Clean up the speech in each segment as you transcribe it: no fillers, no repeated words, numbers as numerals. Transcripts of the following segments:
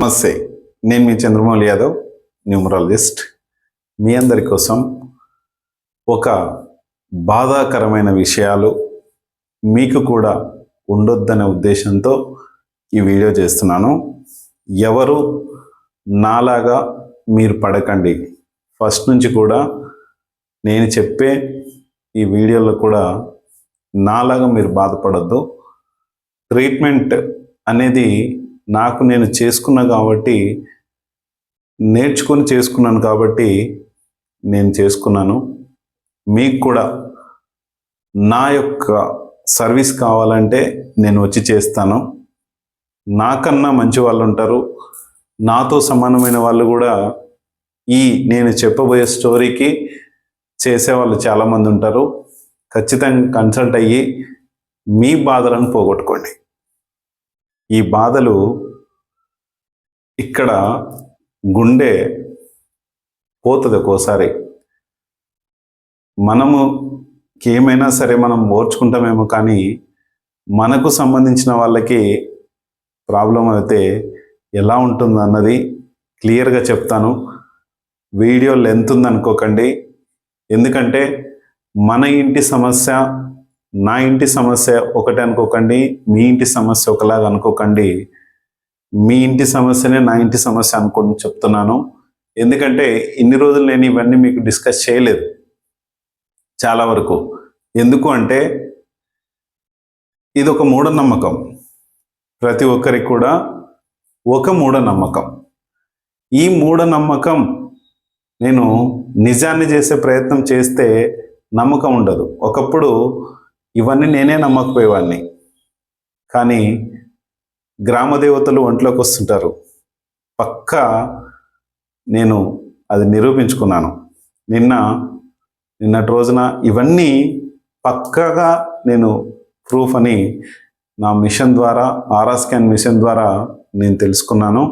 నమస్తే, నేను మీ చంద్రమౌళి యాదవ్, న్యూమరాలజిస్ట్. మీ అందరి కోసం ఒక బాధాకరమైన విషయాలు మీకు కూడా ఉండొద్దనే ఉద్దేశంతో ఈ వీడియో చేస్తున్నాను. ఎవరు నాలాగా మీరు పడకండి. ఫస్ట్ నుంచి కూడా నేను చెప్పే ఈ వీడియోలో కూడా నాలాగా మీరు బాధపడద్దు. ట్రీట్మెంట్ అనేది నాకు నేను చేసుకున్నా కాబట్టి, నేర్చుకొని చేసుకున్నాను కాబట్టి నేను చేసుకున్నాను. మీకు కూడా నా యొక్క సర్వీస్ కావాలంటే నేను వచ్చి చేస్తాను. నాకన్నా మంచి వాళ్ళు ఉంటారు, నాతో సమానమైన వాళ్ళు కూడా ఈ నేను చెప్పబోయే స్టోరీకి చేసేవాళ్ళు చాలామంది ఉంటారు. ఖచ్చితంగా కన్సల్ట్ అయ్యి మీ బాధలను పోగొట్టుకోండి. ఈ బాధలు ఇక్కడ గుండె పోతుంది ఒక్కోసారి. మనముకి ఏమైనా సరే మనం ఓర్చుకుంటామేమో, కానీ మనకు సంబంధించిన వాళ్ళకి ప్రాబ్లం అయితే ఎలా ఉంటుంది అన్నది క్లియర్గా చెప్తాను. వీడియో లెంత్ ఉందనుకోకండి, ఎందుకంటే మన ఇంటి సమస్య నా ఇంటి సమస్య ఒకటి అనుకోకండి, మీ ఇంటి సమస్య ఒకలాగా అనుకోకండి. మీ ఇంటి సమస్యనే నా ఇంటి సమస్య అనుకోని చెప్తున్నాను. ఎందుకంటే ఇన్ని రోజులు నేను ఇవన్నీ మీకు డిస్కస్ చేయలేదు చాలా వరకు. ఎందుకు అంటే ఇది ఒక మూఢనమ్మకం. ప్రతి ఒక్కరికి కూడా ఒక మూఢనమ్మకం. ఈ మూఢనమ్మకం నేను నిజాన్ని చేసే ప్రయత్నం చేస్తే నమ్మకం ఉండదు. ఒకప్పుడు ఇవన్నీ నేనే నమ్మకపోయేవాడిని, కానీ గ్రామ దేవతలు ఒంట్లోకి వస్తుంటారు. పక్కా నేను అది నిరూపించుకున్నాను. నిన్నటి రోజున ఇవన్నీ పక్కాగా నేను ప్రూఫ్ అని నా మిషన్ ద్వారా, ఆరా స్కాన్ మిషన్ ద్వారా నేను తెలుసుకున్నాను.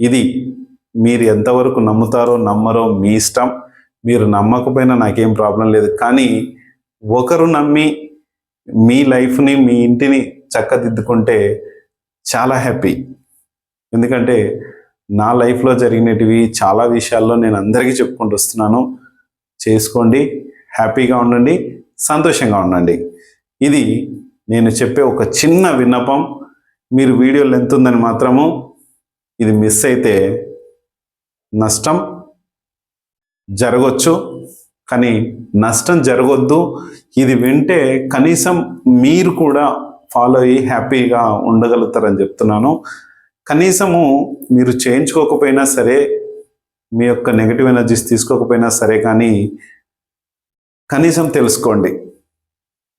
ఇది మీరు ఎంతవరకు నమ్ముతారో నమ్మరో మీ ఇష్టం. మీరు నమ్మకపోయినా నాకేం ప్రాబ్లం లేదు, కానీ ఒకరు నమ్మి మీ లైఫ్ని, మీ ఇంటిని చక్కదిద్దుకుంటే చాలా హ్యాపీ. ఎందుకంటే నా లైఫ్లో జరిగినటివి చాలా విషయాల్లో నేను అందరికీ చెప్పుకుంటూ వస్తున్నాను. చేసుకోండి, హ్యాపీగా ఉండండి, సంతోషంగా ఉండండి. ఇది నేను చెప్పే ఒక చిన్న విన్నపం. మీరు వీడియో లెంత్ ఉందని మాత్రము ఇది మిస్ అయితే నష్టం జరగవచ్చు, కానీ నష్టం జరగొద్దు. ఇది వింటే కనీసం మీరు కూడా ఫాలో అయ్యి హ్యాపీగా ఉండగలుగుతారని చెప్తున్నాను. కనీసము మీరు చేయించుకోకపోయినా సరే, మీ యొక్క నెగటివ్ ఎనర్జీస్ తీసుకోకపోయినా సరే, కానీ కనీసం తెలుసుకోండి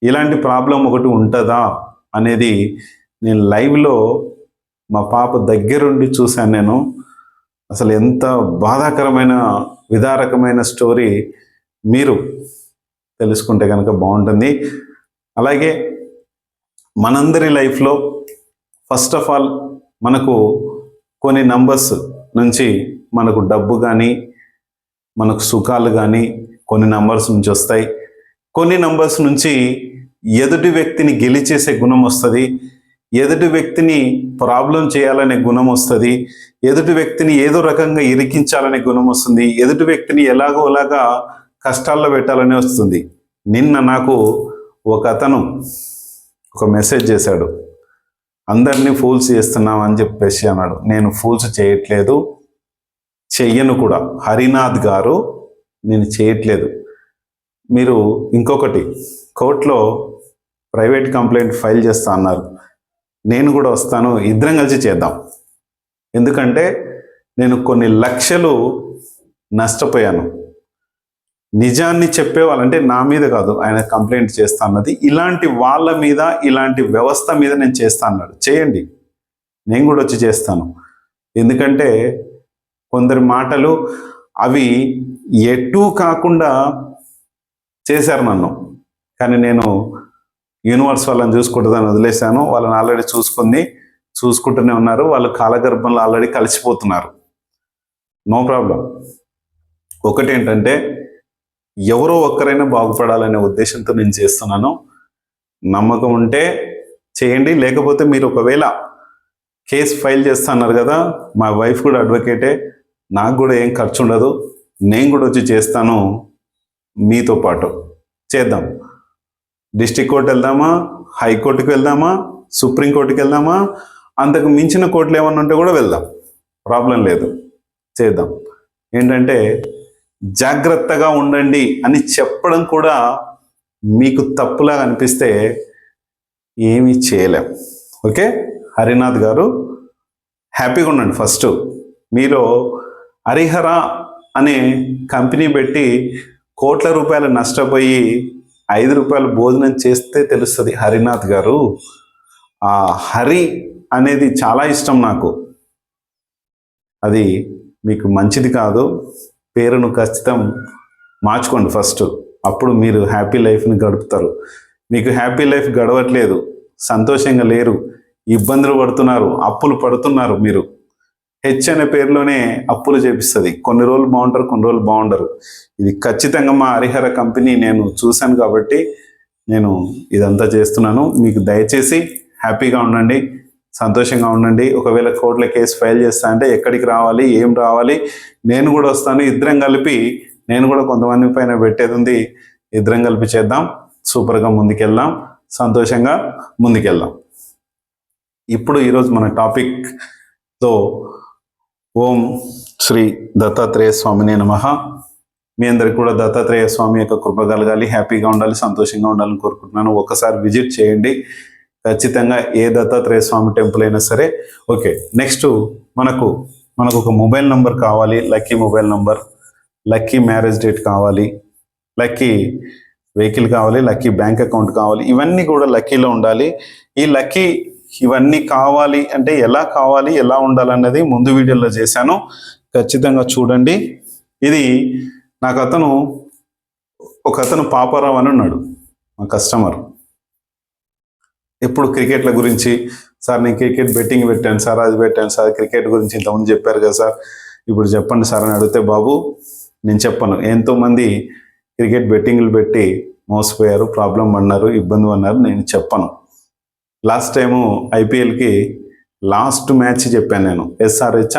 ఇలాంటి ప్రాబ్లం ఒకటి ఉంటుందా అనేది. నేను లైవ్లో మా పాప దగ్గరుండి చూశాను. నేను అసలు ఎంత బాధాకరమైన విదారకమైన స్టోరీ మీరు తెలుసుకుంటే కనుక బాగుంటుంది. అలాగే మనందరి లైఫ్లో ఫస్ట్ ఆఫ్ ఆల్ మనకు కొన్ని నంబర్స్ నుంచి మనకు డబ్బు కానీ, మనకు సుఖాలు కానీ కొన్ని నంబర్స్ నుంచి వస్తాయి. కొన్ని నంబర్స్ నుంచి ఎదుటి వ్యక్తిని గెలిచేసే గుణం వస్తుంది, ఎదుటి వ్యక్తిని ప్రాబ్లం చేయాలనే గుణం వస్తుంది, ఎదుటి వ్యక్తిని ఏదో రకంగా ఇరికించాలనే గుణం వస్తుంది, ఎదుటి వ్యక్తిని ఎలాగోలాగా కష్టాల్లో పెట్టాలని వస్తుంది. నిన్న నాకు ఒక అతను ఒక మెసేజ్ చేశాడు, అందరినీ ఫూల్స్ చేస్తున్నాం అని చెప్పేసి అన్నాడు. నేను ఫూల్స్ చేయట్లేదు, చెయ్యను కూడా. హరినాథ్ గారు, నేను చేయట్లేదు. మీరు ఇంకొకటి కోర్టులో ప్రైవేట్ కంప్లైంట్ ఫైల్ చేస్తా అన్నారు. నేను కూడా వస్తాను, ఇద్దరం కలిసి చేద్దాం. ఎందుకంటే నేను కొన్ని లక్షలు నష్టపోయాను. నిజాన్ని చెప్పేవాళ్ళంటే నా మీద కాదు, ఆయన కంప్లైంట్ చేస్తా అన్నది. ఇలాంటి వాళ్ళ మీద, ఇలాంటి వ్యవస్థ మీద నేను చేస్తా అన్నాడు. చేయండి, నేను కూడా వచ్చి చేస్తాను. ఎందుకంటే కొందరి మాటలు అవి ఎటూ కాకుండా చేశారు నన్ను, కానీ నేను యూనివర్స్ వాళ్ళని చూసుకుంటుందని వదిలేశాను. వాళ్ళని ఆల్రెడీ చూసుకుంటూనే ఉన్నారు. వాళ్ళు కాలగర్భంలో ఆల్రెడీ కలిసిపోతున్నారు. No problem. ఒకటేంటంటే ఎవరో ఒక్కరైనా బాగుపడాలనే ఉద్దేశంతో నేను చేస్తున్నాను. నమ్మకం ఉంటే చేయండి, లేకపోతే మీరు ఒకవేళ కేసు ఫైల్ చేస్తున్నారు కదా, మా వైఫ్ కూడా అడ్వకేటే, నాకు కూడా ఏం ఖర్చు ఉండదు, నేను కూడా వచ్చి చేస్తాను మీతో పాటు. చేద్దాం. డిస్ట్రిక్ట్ కోర్టు వెళ్దామా, హైకోర్టుకి వెళ్దామా, సుప్రీంకోర్టుకి వెళ్దామా, అంతకు మించిన కోర్టులు ఏమన్నా ఉంటే కూడా వెళ్దాం, ప్రాబ్లం లేదు, చేద్దాం. ఏంటంటే జాగ్రత్తగా ఉండండి అని చెప్పడం కూడా మీకు తప్పులాగా అనిపిస్తే ఏమీ చేయలేం. ఓకే, హరినాథ్ గారు హ్యాపీగా ఉండండి. ఫస్ట్ మీరు హరిహర అనే కంపెనీ పెట్టి కోట్ల రూపాయలు నష్టపోయి 5 రూపాయలు భోజనం చేస్తే తెలుస్తుంది. హరినాథ్ గారు, ఆ హరి అనేది చాలా ఇష్టం నాకు, అది మీకు మంచిది కాదు. పేరును ఖచ్చితం మార్చుకోండి ఫస్ట్, అప్పుడు మీరు హ్యాపీ లైఫ్ని గడుపుతారు. మీకు హ్యాపీ లైఫ్ గడవట్లేదు, సంతోషంగా లేరు, ఇబ్బందులు పడుతున్నారు, అప్పులు పడుతున్నారు. మీరు హెచ్ అనే పేరులోనే అప్పులు చేపిస్తుంది. కొన్ని రోజులు బాగుంటారు, కొన్ని రోజులు బాగుండరు. ఇది ఖచ్చితంగా మా హరిహర కంపెనీ నేను చూశాను కాబట్టి నేను ఇదంతా చేస్తున్నాను. మీకు దయచేసి హ్యాపీగా ఉండండి, సంతోషంగా ఉండండి. ఒకవేళ కోర్టుల కేసు ఫైల్ చేస్తా అంటే ఎక్కడికి రావాలి, ఏం రావాలి, నేను కూడా వస్తాను. ఇద్దరం కలిపి, నేను కూడా కొంతమంది పైన పెట్టేది ఉంది, ఇద్దరం కలిపి చేద్దాం, సూపర్గా ముందుకెళ్దాం, సంతోషంగా ముందుకెళ్దాం. ఇప్పుడు ఈరోజు మన టాపిక్తో ఓం శ్రీ దత్తాత్రేయ స్వామినే నమః. మీ అందరికి కూడా దత్తాత్రేయ స్వామి యొక్క కృప కలగాలి, హ్యాపీగా ఉండాలి, సంతోషంగా ఉండాలని కోరుకుంటున్నాను. ఒకసారి విజిట్ చేయండి ఖచ్చితంగా, ఏ దత్తాత్రేయ స్వామి టెంపుల్ అయినా సరే. ఓకే, నెక్స్ట్ మనకు ఒక మొబైల్ నంబర్ కావాలి, lucky mobile number, lucky marriage date కావాలి, లక్కీ వెహికల్ కావాలి, లక్కీ బ్యాంక్ అకౌంట్ కావాలి. ఇవన్నీ కూడా లక్కీలో ఉండాలి. ఈ లక్కీ ఇవన్నీ కావాలి అంటే ఎలా కావాలి, ఎలా ఉండాలన్నది ముందు వీడియోలో చేశాను, ఖచ్చితంగా చూడండి. ఇది నాకు ఒక అతను పాపారావు అని ఉన్నాడు, మా కస్టమర్. ఎప్పుడు క్రికెట్ల గురించి, సార్ నేను క్రికెట్ బెట్టింగ్ పెట్టాను సార్, అది పెట్టాను సార్, క్రికెట్ గురించి ఇంతకుముందు చెప్పారు కదా సార్, ఇప్పుడు చెప్పండి సార్ అని అడిగితే, బాబు నేను చెప్పను. ఎంతోమంది క్రికెట్ బెట్టింగ్లు పెట్టి మోసపోయారు, ప్రాబ్లం అన్నారు, ఇబ్బంది అన్నారు, నేను చెప్పను. లాస్ట్ టైము ఐపీఎల్కి లాస్ట్ మ్యాచ్ చెప్పాను నేను, ఎస్ఆర్హెచ్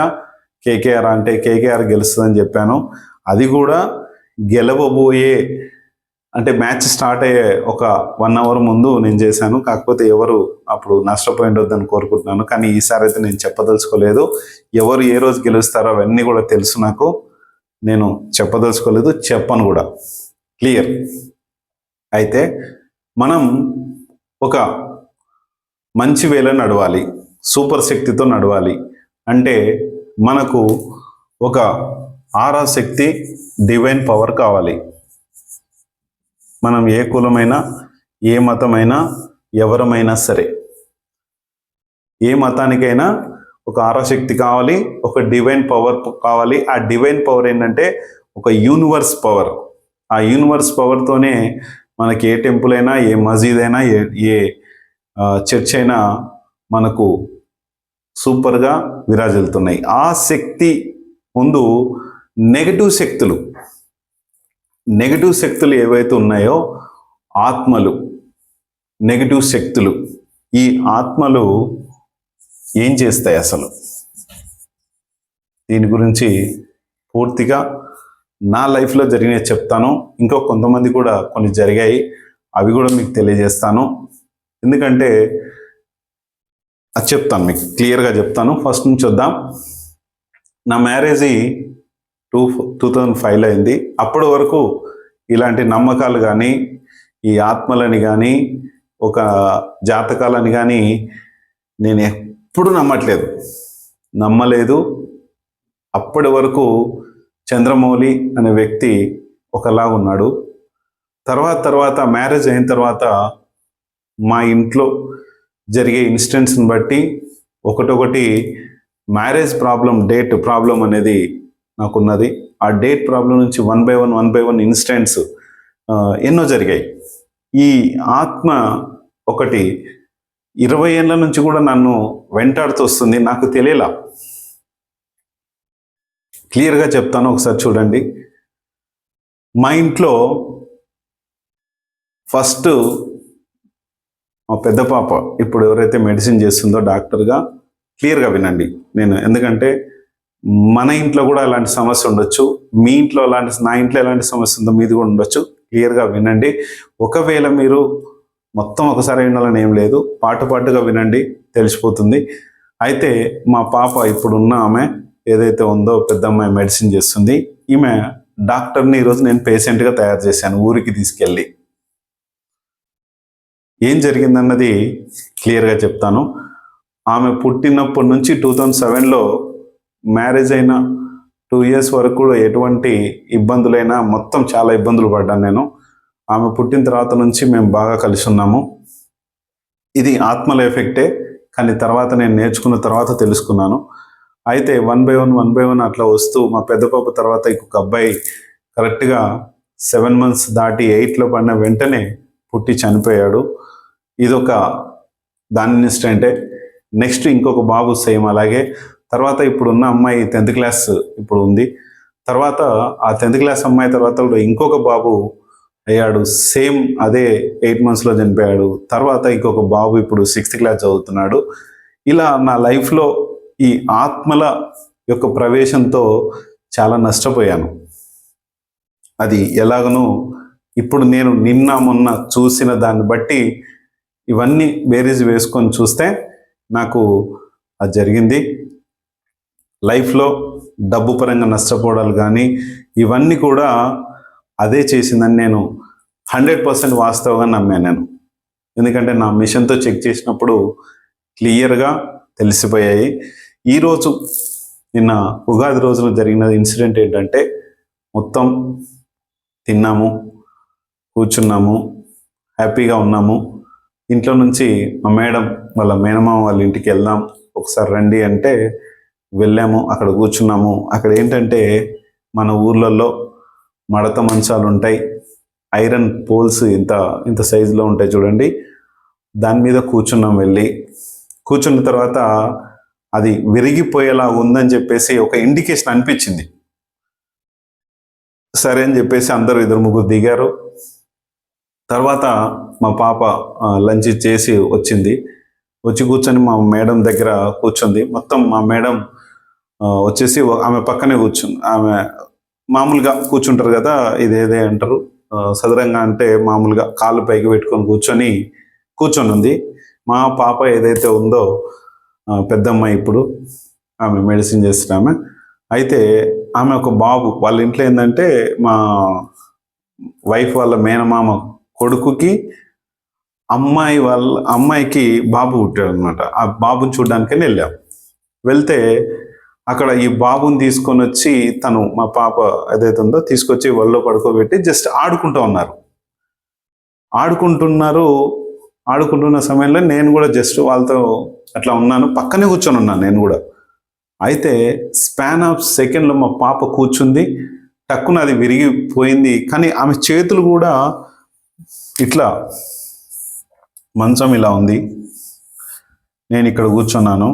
కేకేఆర్ అంటే కేకేఆర్ గెలుస్తుందని చెప్పాను. అది కూడా గెలవబోయే అంటే మ్యాచ్ స్టార్ట్ అయ్యే ఒక 1 అవర్ ముందు నేను చేశాను. కాకపోతే ఎవరు అప్పుడు నష్టపోయిండొద్దని కోరుకుంటున్నాను. కానీ ఈసారి అయితే నేను చెప్పదలుచుకోలేదు. ఎవరు ఏ రోజు గెలుస్తారో అవన్నీ కూడా తెలుసు నాకు, నేను చెప్పదలుచుకోలేదు, చెప్పను కూడా. క్లియర్. అయితే మనం ఒక మంచి వేళ నడవాలి, సూపర్ శక్తితో నడవాలి అంటే మనకు ఒక ఆరా శక్తి, డివైన్ పవర్ కావాలి. మనం ఏ కులమైనా, ఏ మతమైనా, ఎవరమైనా సరే, ఏ మతానికైనా ఒక ఆరాశక్తి కావాలి, ఒక డివైన్ పవర్ కావాలి. ఆ డివైన్ పవర్ ఏంటంటే ఒక యూనివర్స్ పవర్. ఆ యూనివర్స్ పవర్తోనే మనకి ఏ టెంపుల్ అయినా, ఏ మసీద్ అయినా, ఏ చర్చ్ అయినా మనకు సూపర్గా విరాజిల్లుతున్నాయి. ఆ శక్తి ముందు నెగటివ్ శక్తులు ఏవైతే ఉన్నాయో, ఆత్మలు, నెగటివ్ శక్తులు, ఈ ఆత్మలు ఏం చేస్తాయి అసలు, దీని గురించి పూర్తిగా నా లైఫ్లో జరిగినవి చెప్తాను. ఇంకో కొంతమంది కూడా కొన్ని జరిగాయి, అవి కూడా మీకు తెలియజేస్తాను. ఎందుకంటే అది చెప్తాను, మీకు క్లియర్గా చెప్తాను. ఫస్ట్ నుంచి వద్దాం. నా మ్యారేజ్ 2005లో అయింది. అప్పటి వరకు ఇలాంటి నమ్మకాలు కానీ, ఈ ఆత్మలని కానీ, ఒక జాతకాలని కానీ నేను ఎప్పుడు నమ్మలేదు. అప్పటి వరకు చంద్రమౌళి అనే వ్యక్తి ఒకలాగా ఉన్నాడు. తర్వాత మ్యారేజ్ అయిన తర్వాత మా ఇంట్లో జరిగే ఇన్సిడెంట్స్ని బట్టి ఒకటొకటి మ్యారేజ్ ప్రాబ్లం, డేట్ ప్రాబ్లం అనేది నాకున్నది. ఆ డేట్ ప్రాబ్లం నుంచి 1 by 1 ఇన్సిడెంట్స్ ఎన్నో జరిగాయి. ఈ ఆత్మ ఒకటి 20 ఏళ్ళ నుంచి కూడా నన్ను వెంటాడుతూ వస్తుంది, నాకు తెలియలా. క్లియర్గా చెప్తాను, ఒకసారి చూడండి. మా ఇంట్లో ఫస్ట్ మా పెద్ద పాప, ఇప్పుడు ఎవరైతే మెడిసిన్ చేస్తుందో డాక్టర్గా, క్లియర్గా వినండి. నేను ఎందుకంటే మన ఇంట్లో కూడా అలాంటి సమస్య ఉండొచ్చు, మీ ఇంట్లో నా ఇంట్లో ఎలాంటి సమస్య ఉందో మీది కూడా ఉండొచ్చు. క్లియర్గా వినండి. ఒకవేళ మీరు మొత్తం ఒకసారి వినాలని ఏం లేదు, పాటుగా వినండి, తెలిసిపోతుంది. అయితే మా పాప ఇప్పుడున్న ఆమె ఏదైతే ఉందో పెద్ద అమ్మాయి మెడిసిన్ చేస్తుంది. ఈమె డాక్టర్ని ఈరోజు నేను పేషెంట్గా తయారు చేశాను ఊరికి తీసుకెళ్ళి. ఏం జరిగిందన్నది క్లియర్గా చెప్తాను. ఆమె పుట్టినప్పటి నుంచి 2007లో మ్యారేజ్ అయిన 2 years వరకు కూడా ఎటువంటి ఇబ్బందులైనా మొత్తం చాలా ఇబ్బందులు పడ్డాను నేను. ఆమె పుట్టిన తర్వాత నుంచి మేము బాగా కలిసి ఉన్నాము. ఇది ఆత్మల ఎఫెక్టే, కానీ తర్వాత నేను నేర్చుకున్న తర్వాత తెలుసుకున్నాను. అయితే 1 by 1 అట్లా వస్తూ మా పెద్ద పాప తర్వాత ఇంకొక అబ్బాయి కరెక్ట్గా 7 months దాటి 8లో పడిన వెంటనే పుట్టి చనిపోయాడు. ఇదొక దాని ఇన్సిడెంటే. నెక్స్ట్ ఇంకొక బాబు సేమ్ అలాగే. తర్వాత ఇప్పుడున్న అమ్మాయి 10th class ఇప్పుడు ఉంది. తర్వాత ఆ 10th class అమ్మాయి తర్వాత కూడా ఇంకొక బాబు అయ్యాడు, సేమ్ అదే 8 monthsలో చనిపోయాడు. తర్వాత ఇంకొక బాబు ఇప్పుడు 6th class చదువుతున్నాడు. ఇలా నా లైఫ్లో ఈ ఆత్మల యొక్క ప్రవేశంతో చాలా నష్టపోయాను. అది ఎలాగనో ఇప్పుడు నేను నిన్న మొన్న చూసిన దాన్ని బట్టి ఇవన్నీ బేరీజ్ వేసుకొని చూస్తే నాకు అది జరిగింది. లైఫ్లో డబ్బు పరంగా నష్టపోవడాలు కానీ ఇవన్నీ కూడా అదే చేసిందని నేను 100% వాస్తవంగా నమ్మాను నేను. ఎందుకంటే నా మిషన్తో చెక్ చేసినప్పుడు క్లియర్గా తెలిసిపోయాయి. ఈరోజు నిన్న ఉగాది రోజున జరిగిన ఇన్సిడెంట్ ఏంటంటే, మొత్తం తిన్నాము, కూర్చున్నాము, హ్యాపీగా ఉన్నాము. ఇంట్లో నుంచి మా మేడం వాళ్ళ మేనమామ వాళ్ళ ఇంటికి వెళ్దాం ఒకసారి రండి అంటే వెళ్ళాము. అక్కడ కూర్చున్నాము. అక్కడ ఏంటంటే మన ఊర్లలో మడత మంచాలు ఉంటాయి, ఐరన్ పోల్స్ ఇంత సైజులో ఉంటాయి చూడండి. దాని మీద కూర్చున్నాం. వెళ్ళి కూర్చున్న తర్వాత అది విరిగిపోయేలా ఉందని చెప్పేసి ఒక ఇండికేషన్ అనిపించింది. సరే అని చెప్పేసి అందరూ 2-3 దిగారు. తర్వాత మా పాప లంచ్ చేసి వచ్చింది. వచ్చి కూర్చొని మా మేడం దగ్గర కూర్చుంది. మొత్తం మా మేడం వచ్చేసి ఆమె పక్కనే కూర్చుంది. ఆమె మామూలుగా కూర్చుంటారు కదా, ఇదేదే అంటారు సదరంగా, అంటే మామూలుగా కాళ్ళు పైకి పెట్టుకొని కూర్చొని ఉంది. మా పాప ఏదైతే ఉందో పెద్దమ్మాయి ఇప్పుడు ఆమె మెడిసిన్ చేస్తున్న అయితే ఆమె ఒక బాబు వాళ్ళ ఇంట్లో ఏంటంటే మా వైఫ్ వాళ్ళ మేనమామ కొడుకుకి అమ్మాయికి బాబు పుట్టాడు అనమాట. ఆ బాబుని చూడడానికని వెళ్ళాం. వెళ్తే అక్కడ ఈ బాబుని తీసుకొని వచ్చి తను మా పాప ఏదైతే ఉందో తీసుకొచ్చి ఒళ్ళో పడుకోబెట్టి జస్ట్ ఆడుకుంటున్న సమయంలో నేను కూడా జస్ట్ వాళ్ళతో అట్లా ఉన్నాను, పక్కనే కూర్చొని ఉన్నాను నేను కూడా. అయితే స్పాన్ ఆఫ్ సెకండ్లో మా పాప కూర్చుంది, టక్కున అది విరిగిపోయింది. కానీ ఆమె చేతులు కూడా ఇట్లా, మంచం ఇలా ఉంది, నేను ఇక్కడ కూర్చున్నాను,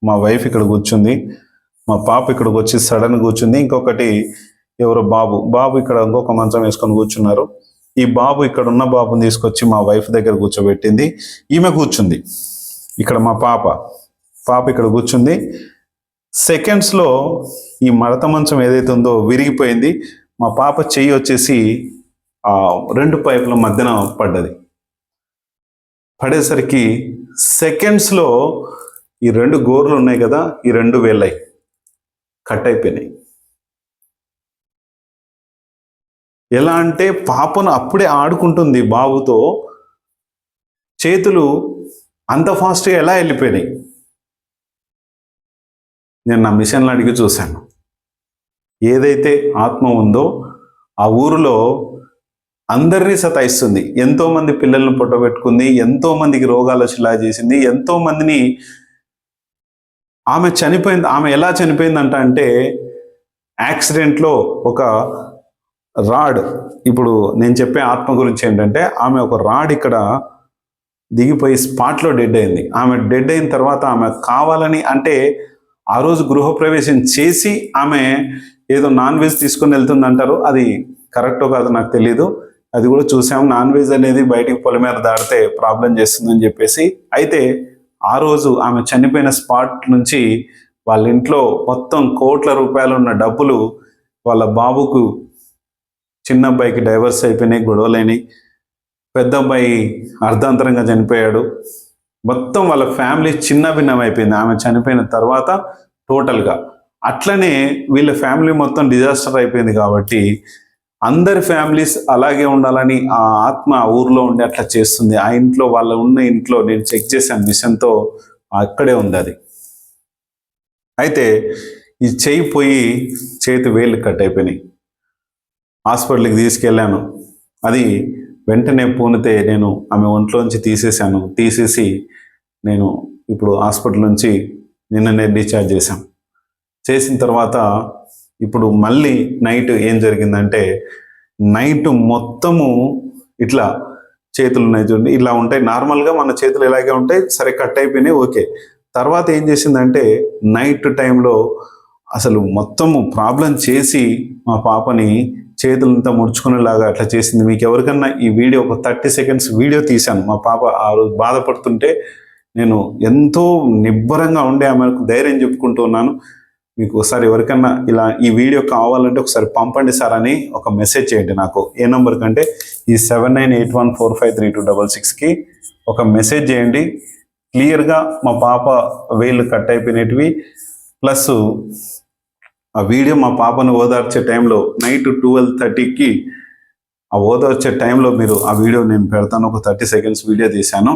మా వైఫ్ ఇక్కడ కూర్చుంది, మా పాప ఇక్కడికి వచ్చి సడన్ కూర్చుంది. ఇంకొకటి ఎవరో బాబు ఇక్కడ ఇంకొక మంచం వేసుకొని కూర్చున్నారు. ఈ బాబు ఇక్కడ ఉన్న బాబుని తీసుకొచ్చి మా వైఫ్ దగ్గర కూర్చోబెట్టింది. ఈమె కూర్చుంది ఇక్కడ, మా పాప ఇక్కడ కూర్చుంది. సెకండ్స్లో ఈ మడత మంచం ఏదైతే ఉందో విరిగిపోయింది. మా పాప చెయ్యి వచ్చేసి ఆ 2 పైపుల మధ్యన పడేసరికి సెకండ్స్లో ఈ 2 గోర్లు ఉన్నాయి కదా, ఈ 2 వేళ్ళై కట్ అయిపోయినాయి. ఎలా అంటే పాపను అప్పుడే ఆడుకుంటుంది బాబుతో, చేతులు అంత ఫాస్ట్గా ఎలా వెళ్ళిపోయినాయి. నేను నా మిషన్లు అడిగి చూశాను. ఏదైతే ఆత్మ ఉందో ఆ ఊరిలో అందరినీ సతాయిస్తుంది. ఎంతోమంది పిల్లలను పొట్టబెట్టుకుంది, ఎంతోమందికి రోగాలు వచ్చేలా చేసింది, ఎంతోమందిని. ఆమె చనిపోయింది. ఆమె ఎలా చనిపోయిందంట అంటే యాక్సిడెంట్లో ఒక రాడ్, ఇప్పుడు నేను చెప్పే ఆత్మ గురించి ఏంటంటే ఆమె ఒక రాడ్ ఇక్కడ దిగిపోయి స్పాట్లో డెడ్ అయింది. ఆమె డెడ్ అయిన తర్వాత ఆమె కావాలని, అంటే ఆ రోజు గృహప్రవేశం చేసి ఆమె ఏదో నాన్ వెజ్ తీసుకొని వెళ్తుంది అంటారు, అది కరెక్టో కాదో నాకు తెలీదు. అది కూడా చూసాము. నాన్ వెజ్ అనేది బయటికి పొలిమేర దాడితే ప్రాబ్లం చేస్తుందని చెప్పేసి. అయితే ఆ రోజు ఆమె చనిపోయిన స్పాట్ నుంచి వాళ్ళ ఇంట్లో మొత్తం కోట్ల రూపాయలు ఉన్న డబ్బులు వాళ్ళ బాబుకు, చిన్న అబ్బాయికి డైవర్స్ అయిపోయినాయి, గొడవలైనవి, పెద్ద అబ్బాయి అర్ధాంతరంగా చనిపోయాడు. మొత్తం వాళ్ళ ఫ్యామిలీ చిన్న భిన్నం అయిపోయింది ఆమె చనిపోయిన తర్వాత టోటల్గా. అట్లనే వీళ్ళ ఫ్యామిలీ మొత్తం డిజాస్టర్ అయిపోయింది. కాబట్టి అందరి ఫ్యామిలీస్ అలాగే ఉండాలని ఆ ఆత్మ ఆ ఊర్లో ఉండి అట్లా చేస్తుంది. ఆ ఇంట్లో, వాళ్ళ ఉన్న ఇంట్లో నేను చెక్ చేశాను మిషన్తో, అక్కడే ఉంది అది. అయితే ఈ చెయ్యి పోయి చేతి వేళ్ళు కట్ అయిపోయినాయి. హాస్పిటల్కి తీసుకెళ్ళాను. అది వెంటనే పూనితే నేను ఆమె ఒంట్లోంచి తీసేశాను. తీసేసి నేను ఇప్పుడు హాస్పిటల్ నుంచి నిన్ననే డిశ్చార్జ్ చేశాం. చేసిన తర్వాత ఇప్పుడు మళ్ళీ నైట్ ఏం జరిగిందంటే, నైట్ మొత్తము ఇట్లా చేతులు ఉన్నాయి చూడండి, ఇలా ఉంటాయి. నార్మల్గా మన చేతులు ఇలాగే ఉంటాయి, సరే కట్ అయిపోయినాయి, ఓకే. తర్వాత ఏం చేసిందంటే నైట్ టైంలో అసలు మొత్తము ప్రాబ్లం చేసి మా పాపని చేతులంతా ముడుచుకునేలాగా అట్లా చేసింది. మీకు ఎవరికన్నా ఈ వీడియో, ఒక 30 సెకండ్స్ వీడియో తీశాను. మా పాప ఆ రోజు బాధపడుతుంటే నేను ఎంతో నిబ్బరంగా ఉండే ఆమెకు ధైర్యం చెప్పుకుంటూ ఉన్నాను. మీకు ఒకసారి ఎవరికన్నా ఇలా ఈ వీడియో కావాలంటే ఒకసారి పంపండి సార్ అని ఒక మెసేజ్ చేయండి నాకు. ఏ నెంబర్ కంటే ఈ 7981453266కి ఒక మెసేజ్ చేయండి. క్లియర్గా మా పాప వేళ్ళు కట్ అయిపోయినవి, ప్లస్ ఆ వీడియో మా పాపను ఓదార్చే టైంలో నైట్ 12:30కి ఆ ఓదార్చే టైంలో మీరు ఆ వీడియో నేను పెడతాను. ఒక 30 సెకండ్స్ వీడియో తీశాను,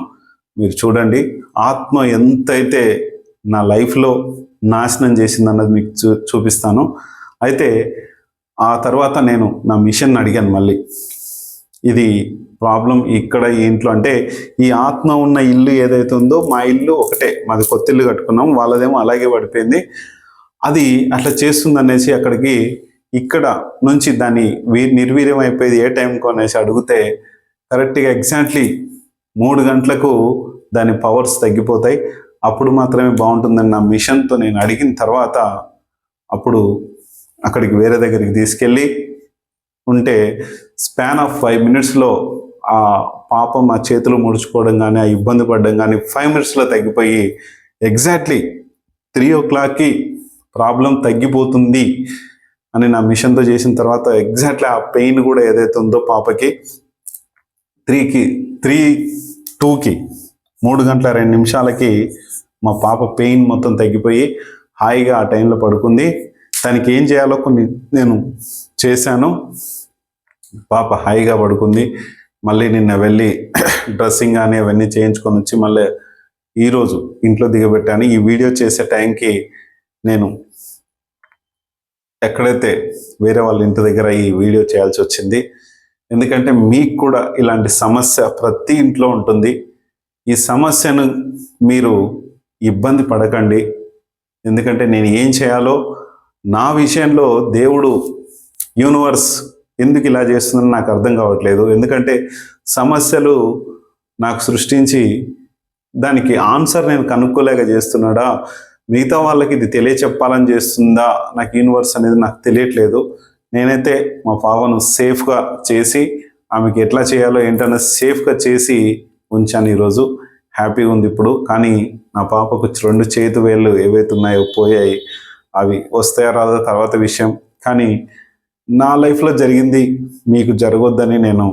మీరు చూడండి. ఆత్మ ఎంతైతే నా లైఫ్లో నాశనం చేసిందన్నది మీకు చూపిస్తాను. అయితే ఆ తర్వాత నేను నా మిషన్ అడిగాను మళ్ళీ, ఇది ప్రాబ్లం ఇక్కడ ఈ ఇంట్లో అంటే, ఈ ఆత్మ ఉన్న ఇల్లు ఏదైతే ఉందో, మా ఇల్లు ఒకటే, మాది కొత్త ఇల్లు కట్టుకున్నాం, వాళ్ళదేమో అలాగే పడిపోయింది. అది అట్లా చేస్తుందనేసి అక్కడికి ఇక్కడ నుంచి దాన్ని నిర్వీర్యం అయిపోయేది ఏ టైంకో అనేసి అడిగితే, కరెక్ట్గా ఎగ్జాక్ట్లీ 3 గంటలకు దాని పవర్స్ తగ్గిపోతాయి, అప్పుడు మాత్రమే బాగుంటుందని నా మిషన్తో నేను అడిగిన తర్వాత అప్పుడు అక్కడికి వేరే దగ్గరికి తీసుకెళ్ళి ఉంటే స్పాన్ ఆఫ్ 5 మినిట్స్లో ఆ పాపం ఆ చేతులు ముడుచుకోవడం కానీ, ఆ ఇబ్బంది పడడం కానీ 5 మినిట్స్లో తగ్గిపోయి ఎగ్జాక్ట్లీ 3 o'clockకి ప్రాబ్లం తగ్గిపోతుంది అని నా మిషన్తో చేసిన తర్వాత ఎగ్జాక్ట్లీ ఆ పెయిన్ కూడా ఏదైతే ఉందో పాపకి 2కి 3 గంటల 2 నిమిషాలకి మా పాప పెయిన్ మొత్తం తగ్గిపోయి హాయిగా ఆ టైంలో పడుకుంది. దానికి ఏం చేయాలో కొన్ని నేను చేశాను, పాప హాయిగా పడుకుంది. మళ్ళీ నిన్న వెళ్ళి డ్రెస్సింగ్ కానీ అవన్నీ చేయించుకొని వచ్చి మళ్ళీ ఈరోజు ఇంట్లో దిగబెట్టాను. ఈ వీడియో చేసే టైంకి నేను ఎక్కడైతే వేరే వాళ్ళ ఇంటి దగ్గర ఈ వీడియో చేయాల్సి వచ్చింది. ఎందుకంటే మీకు కూడా ఇలాంటి సమస్య ప్రతి ఇంట్లో ఉంటుంది. ఈ సమస్యను మీరు ఇబ్బంది పడకండి. ఎందుకంటే నేను ఏం చేయాలో నా విషయంలో దేవుడు, యూనివర్స్ ఎందుకు ఇలా చేస్తుందని నాకు అర్థం కావట్లేదు. ఎందుకంటే సమస్యలు నాకు సృష్టించి దానికి ఆన్సర్ నేను కనుక్కోలేక చేస్తున్నాడా, మిగతా వాళ్ళకి ఇది తెలియచెప్పాలని చేస్తుందా నాకు యూనివర్స్ అనేది నాకు తెలియట్లేదు. నేనైతే మా పాపను సేఫ్గా చేసి ఆమెకి ఎట్లా చేయాలో ఏంటన్నా సేఫ్గా చేసి ఉంచాను. ఈరోజు హ్యాపీగా ఉంది ఇప్పుడు. కానీ నా పాపకు 2 చేతి వేళ్ళు ఏవైతే ఉన్నాయో పోయాయి, అవి వస్తాయో రాదో తర్వాత విషయం. కానీ నా లైఫ్లో జరిగింది మీకు జరగొద్దని నేను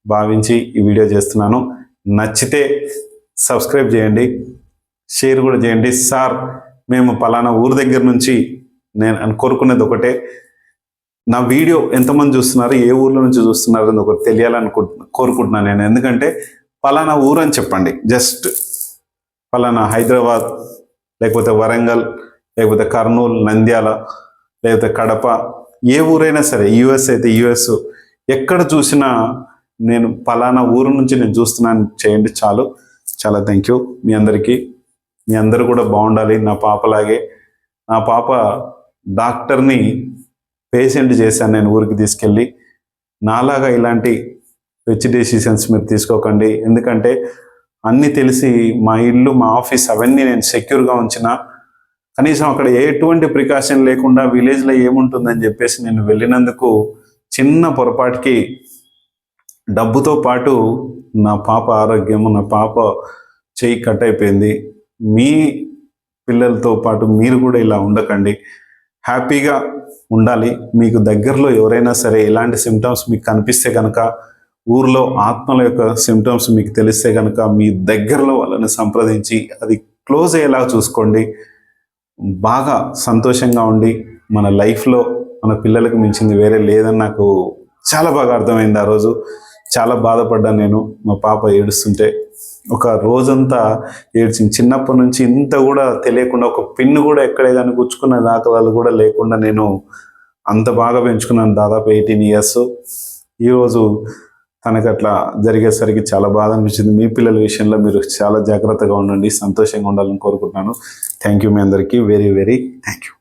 భావించి ఈ వీడియో చేస్తున్నాను. నచ్చితే సబ్స్క్రైబ్ చేయండి, షేర్ కూడా చేయండి. సార్ మేము పలానా ఊరు దగ్గర నుంచి, నేను కోరుకునేది ఒకటే, నా వీడియో ఎంతమంది చూస్తున్నారు, ఏ ఊర్లో నుంచి చూస్తున్నారు అని ఒకటి తెలియాలని కోరుకుంటున్నాను నేను. ఎందుకంటే పలానా ఊరు అని చెప్పండి, జస్ట్ పలానా హైదరాబాద్, లేకపోతే వరంగల్, లేకపోతే కర్నూలు, నంద్యాల, లేకపోతే కడప, ఏ ఊరైనా సరే, యుఎస్ అయితే యుఎస్, ఎక్కడ చూసినా నేను పలానా ఊరు నుంచి నేను చూస్తున్నాను చేయండి చాలు. చాలా థ్యాంక్ యూ మీ అందరికీ. మీ అందరూ కూడా బాగుండాలి నా పాపలాగే. నా పాప డాక్టర్ని పేషెంట్ చేశాను నేను ఊరికి తీసుకెళ్ళి. నాలాగా ఇలాంటి పిచ్చి డెసిషన్స్ మీరు తీసుకోకండి. ఎందుకంటే అన్నీ తెలిసి మా ఇల్లు, మా ఆఫీస్ అవన్నీ నేను సెక్యూర్గా ఉంచిన, కనీసం అక్కడ ఎటువంటి ప్రికాషన్ లేకుండా విలేజ్లో ఏముంటుందని చెప్పేసి నేను వెళ్ళినందుకు చిన్న పొరపాటుకి డబ్బుతో పాటు నా పాప ఆరోగ్యము, నా పాప చెయ్యి కట్ అయిపోయింది. మీ పిల్లలతో పాటు మీరు కూడా ఇలా ఉండకండి. హ్యాపీగా ఉండాలి. మీకు దగ్గరలో ఎవరైనా సరే ఇలాంటి సిమ్టమ్స్ మీకు కనిపిస్తే కనుక, ఊర్లో ఆత్మల యొక్క సిమ్టమ్స్ మీకు తెలిస్తే కనుక మీ దగ్గరలో వాళ్ళని సంప్రదించి అది క్లోజ్ అయ్యేలా చూసుకోండి. బాగా సంతోషంగా ఉండి మన లైఫ్లో మన పిల్లలకు మించింది వేరే లేదని నాకు చాలా బాగా అర్థమైంది. ఆ రోజు చాలా బాధపడ్డాను నేను, మా పాప ఏడుస్తుంటే. ఒక రోజంతా ఏడ్చింది. చిన్నప్పటి నుంచి ఇంత కూడా తెలియకుండా, ఒక పిన్ను కూడా ఎక్కడే కానీ గుచ్చుకున్న దాఖలాలు కూడా లేకుండా నేను అంత బాగా పెంచుకున్నాను దాదాపు 18 years. ఈరోజు తనకు అట్లా జరిగేసరికి చాలా బాధ అనిపించింది. మీ పిల్లల విషయంలో మీరు చాలా జాగ్రత్తగా ఉండండి, సంతోషంగా ఉండాలని కోరుకుంటున్నాను. థ్యాంక్ యూ మీ అందరికీ, వెరీ వెరీ థ్యాంక్ యూ.